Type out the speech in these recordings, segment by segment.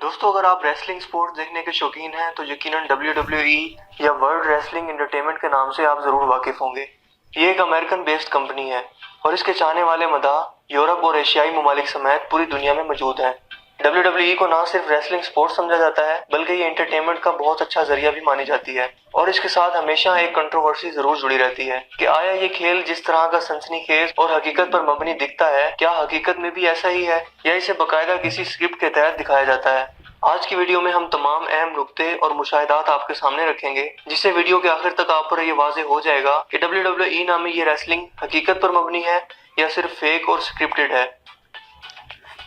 दोस्तों, अगर आप रेसलिंग स्पोर्ट देखने के शौकीन हैं तो यकीनन WWE या वर्ल्ड रेसलिंग एंटरटेनमेंट के नाम से आप जरूर वाकिफ होंगे। ये एक अमेरिकन बेस्ड कंपनी है और इसके चाहने वाले मदाह यूरोप और एशियाई ममालिक समेत पूरी दुनिया में मौजूद हैं। WWE को ना सिर्फ रेसलिंग स्पोर्ट समझा जाता है बल्कि ये एंटरटेनमेंट का बहुत अच्छा जरिया भी मानी जाती है। और इसके साथ हमेशा एक कंट्रोवर्सी जरूर जुड़ी रहती है कि आया ये खेल जिस तरह का सनसनीखेज और हकीकत पर मबनी दिखता है, क्या हकीकत में भी ऐसा ही है या इसे बकायदा किसी स्क्रिप्ट के तहत दिखाया जाता है। आज की वीडियो में हम तमाम अहम नुक्ते और मुशाहिदात आपके सामने रखेंगे, जिससे वीडियो के आखिर तक आप पर यह वाज़ेह हो जाएगा कि WWE नामी ये रेसलिंग हकीकत पर मबनी है या सिर्फ फेक और स्क्रिप्टेड है।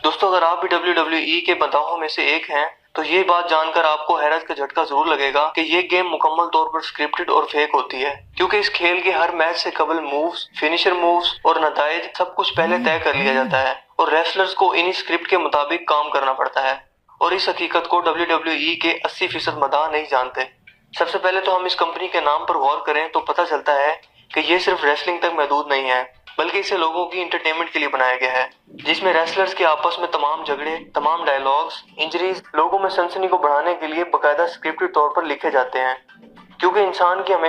दोस्तों, अगर आप भी WWE के मदाहों में से एक हैं तो ये बात जानकर आपको हैरत का झटका जरूर लगेगा कि ये गेम मुकम्मल तौर पर स्क्रिप्टेड और फेक होती है, क्योंकि इस खेल के हर मैच से कबल मूव्स, फिनिशर मूव्स और नताइज सब कुछ पहले तय कर लिया जाता है और रेसलर्स को इन्हीं स्क्रिप्ट के मुताबिक काम करना पड़ता है। और इस हकीकत को WWE के 80% मदाह नहीं जानते। सबसे पहले तो हम इस कंपनी के नाम पर गौर करें तो पता चलता है कि ये सिर्फ रेसलिंग तक महदूद नहीं है, बल्कि इसे लोगों की एंटरटेनमेंट के लिए बनाया गया है, जिसमें रेसलर्स के आपस में तमाम झगड़े, तमाम डायलॉग्स, इंजरीज लोगों में सनसनी को बढ़ाने के लिए बकायदा स्क्रिप्टेड तौर पर लिखे जाते हैं, क्योंकि इंसान की हमें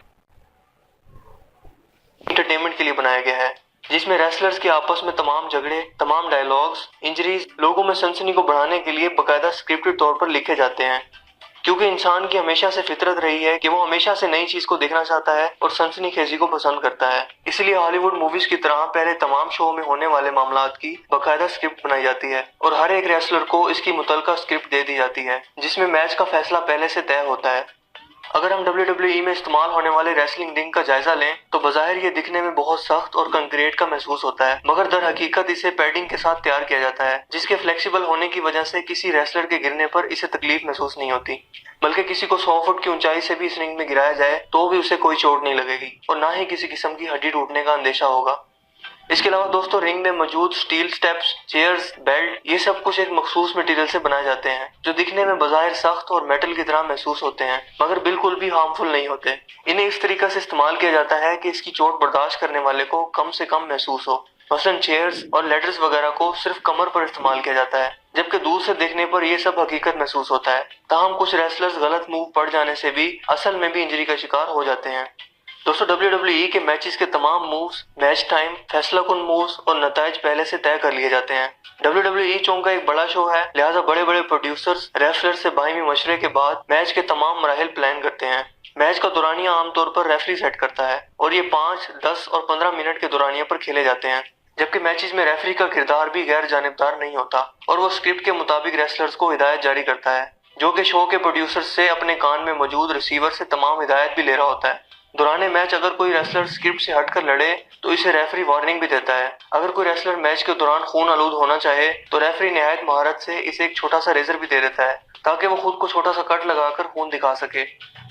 एंटरटेनमेंट के लिए बनाया गया है, जिसमें रेसलर्स के आपस में तमाम झगड़े, तमाम डायलॉग्स, इंजरीज लोगों में सनसनी को बढ़ाने के लिए बकायदा स्क्रिप्टेड तौर पर लिखे जाते हैं, क्योंकि इंसान की हमेशा से फितरत रही है कि वो हमेशा से नई चीज को देखना चाहता है और सनसनीखेजी को पसंद करता है। इसलिए हॉलीवुड मूवीज की तरह पहले तमाम शो में होने वाले मामलात की बकायदा स्क्रिप्ट बनाई जाती है और हर एक रेसलर को इसकी मुतलका स्क्रिप्ट दे दी जाती है, जिसमें मैच का फैसला पहले से तय होता है। अगर हम WWE में इस्तेमाल होने वाले रेसलिंग रिंग का जायजा लें तो बाज़ाहिर ये दिखने में बहुत सख्त और कंक्रीट का महसूस होता है, मगर दर हकीकत इसे पैडिंग के साथ तैयार किया जाता है, जिसके फ्लेक्सिबल होने की वजह से किसी रेसलर के गिरने पर इसे तकलीफ महसूस नहीं होती, बल्कि किसी को 100 फुट की ऊंचाई से भी इस रिंग में गिराया जाए तो भी उसे कोई चोट नहीं लगेगी और ना ही किसी किस्म की हड्डी टूटने का अंदेशा होगा। इसके अलावा दोस्तों, रिंग में मौजूद स्टील स्टेप्स, चेयर्स, बेल्ट, ये सब कुछ एक मखसूस मटेरियल से बनाए जाते हैं जो दिखने में बाज़ाहिर सख्त और मेटल की तरह महसूस होते हैं, मगर बिल्कुल भी हार्मफुल नहीं होते। इन्हें इस तरीके से इस्तेमाल किया जाता है कि इसकी चोट बर्दाश्त करने वाले को कम से कम महसूस हो। मसलन चेयर्स और लेडर्स वगैरह को सिर्फ कमर पर इस्तेमाल किया जाता है, जबकि दूर से देखने पर यह सब हकीकत महसूस होता है। ताहम कुछ रेसलर्स गलत मूव पड़ जाने से भी असल में भी इंजरी का शिकार हो जाते हैं। दोस्तों, WWE के मैचेस के तमाम मूव्स, मैच टाइम, फैसला कुन मूव्स और नताइज पहले से तय कर लिए जाते हैं। WWE चों का एक बड़ा शो है, लिहाजा बड़े बड़े प्रोड्यूसर्स रेसलर से बाहिमी मशवरे के बाद मैच के तमाम मराहिल प्लान करते हैं। मैच का दौरानिया आमतौर पर रेफरी सेट करता है और ये 5, 10 और 15 मिनट के दौरानिया पर खेले जाते हैं, जबकि मैचेस में रेफरी का किरदार भी गैर जानिबदार नहीं होता और वो स्क्रिप्ट के मुताबिक रेसलर्स को हिदायत जारी करता है, जो कि शो के प्रोड्यूसर्स से अपने कान में मौजूद रिसीवर से तमाम हिदायत भी ले रहा होता है। दौरान मैच अगर कोई रेसलर स्क्रिप्ट से हटकर लड़े तो इसे रेफरी वार्निंग भी देता है। अगर कोई रेसलर मैच के दौरान खून आलूद होना चाहे तो रेफरी निहायत महारत से इसे एक छोटा सा रेजर भी दे देता है ताकि वो खुद को छोटा सा कट लगाकर खून दिखा सके।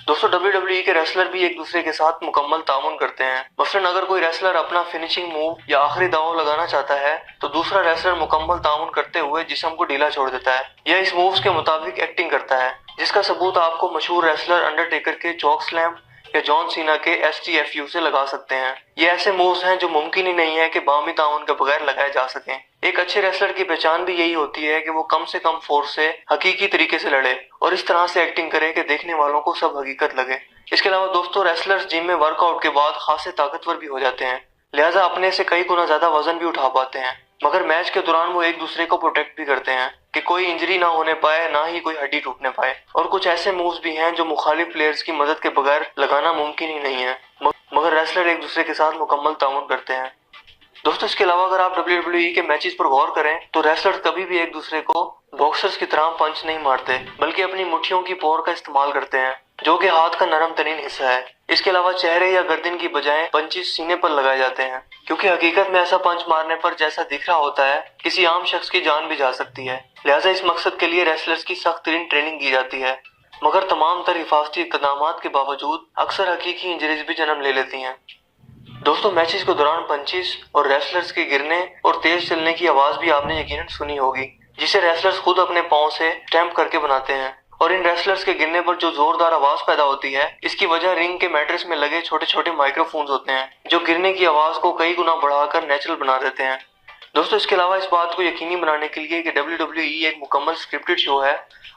दोस्तों, WWE के रेसलर भी एक दूसरे के साथ मुकम्मल तामुन करते हैं। मसलन अगर कोई रेसलर अपना फिनिशिंग मूव या आखिरी दाव लगाना चाहता है तो दूसरा रेसलर मुकम्मल तामुन करते हुए जिस्म को ढीला छोड़ देता है या इस मूव्स के मुताबिक एक्टिंग करता है, जिसका सबूत आपको मशहूर रेसलर अंडरटेकर के चॉक स्लैम या जॉन सीना के STFU से लगा सकते हैं। ये ऐसे मूव्स हैं जो मुमकिन ही नहीं है कि बामी ताउन के बगैर लगाए जा सकें। एक अच्छे रेसलर की पहचान भी यही होती है कि वो कम से कम फोर्स से हकीकी तरीके से लड़े और इस तरह से एक्टिंग करे कि देखने वालों को सब हकीकत लगे। इसके अलावा दोस्तों, रेसलर्स जिम में वर्कआउट के बाद खासे ताकतवर भी हो जाते हैं, लिहाजा अपने से कई गुना ज्यादा वजन भी उठा पाते हैं, मगर मैच के दौरान वो एक दूसरे को प्रोटेक्ट भी करते हैं कि कोई इंजरी ना होने पाए, ना ही कोई हड्डी टूटने पाए। और कुछ ऐसे मूव्स भी हैं जो मुखालिफ प्लेयर्स की मदद के बगैर लगाना मुमकिन ही नहीं है, मगर रेसलर एक दूसरे के साथ मुकम्मल ताउन करते हैं। दोस्तों, इसके अलावा अगर आप WWE के मैचेस पर गौर करें तो रेसलर्स कभी भी एक दूसरे को बॉक्सर्स की तरह पंच नहीं मारते, बल्कि अपनी मुट्ठियों की पोर का इस्तेमाल करते हैं, जो कि हाथ का नरम तरीन हिस्सा है। इसके अलावा चेहरे या गर्दन की बजाय पंचेस सीने पर लगाए जाते हैं, क्योंकि हकीकत में ऐसा पंच मारने पर जैसा दिख रहा होता है किसी आम शख्स की जान भी जा सकती है। लिहाजा इस मकसद के लिए रेसलर्स की सख्त तरीन ट्रेनिंग की जाती है, मगर तमाम तर हिफाजती इक़दामात के बावजूद अक्सर हकीकी इंजरीज भी जन्म ले लेती हैं। दोस्तों, मैचेस के दौरान पंचेस और रेसलर्स के गिरने और तेज चलने की आवाज भी आपने यकीनन सुनी होगी, जिसे रेसलर्स खुद अपने पांव से स्टैम्प करके बनाते हैं। और इन रेसलर्स के गिरने पर जो जोरदार आवाज पैदा होती है, इसकी वजह रिंग के मैट्रेस में लगे छोटे छोटे माइक्रोफोन्स होते हैं, जो गिरने की आवाज को कई गुना बढ़ाकर नेचुरल बना देते हैं। दोस्तों इसके अलावा इस बात को यकीनी बनाने के लिए कि WWE एक मुकम्मल स्क्रिप्टेड शो है,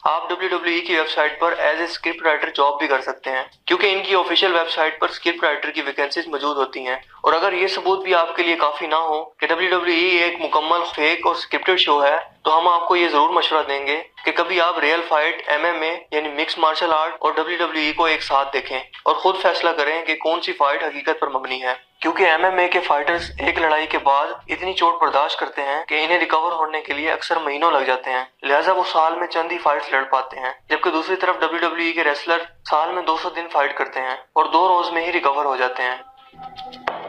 आप WWE की वेबसाइट पर as a script writer job भी कर सकते हैं, क्योंकि इनकी ऑफिशियल वेबसाइट पर स्क्रिप्ट राइटर की वैकेंसीज मौजूद होती हैं। और अगर ये सबूत भी आपके लिए काफी ना हो कि WWE एक मुकम्मल फेक और स्क्रिप्टेड शो है, तो हम आपको ये जरूर मशवरा देंगे कि कभी आप रियल फाइट, MMA यानी मिक्स मार्शल आर्ट और WWE को एक साथ देखें और खुद फैसला करें कि कौन सी फाइट हकीकत पर मबनी है। क्योंकि MMA के फाइटर्स एक लड़ाई के बाद इतनी चोट बर्दाश्त करते हैं कि इन्हें रिकवर होने के लिए अक्सर महीनों लग जाते हैं, लिहाजा वो साल में चंद ही फाइट्स लड़ पाते हैं। जबकि दूसरी तरफ WWE के रेसलर साल में 200 दिन फाइट करते हैं और 2 रोज में ही रिकवर हो जाते हैं।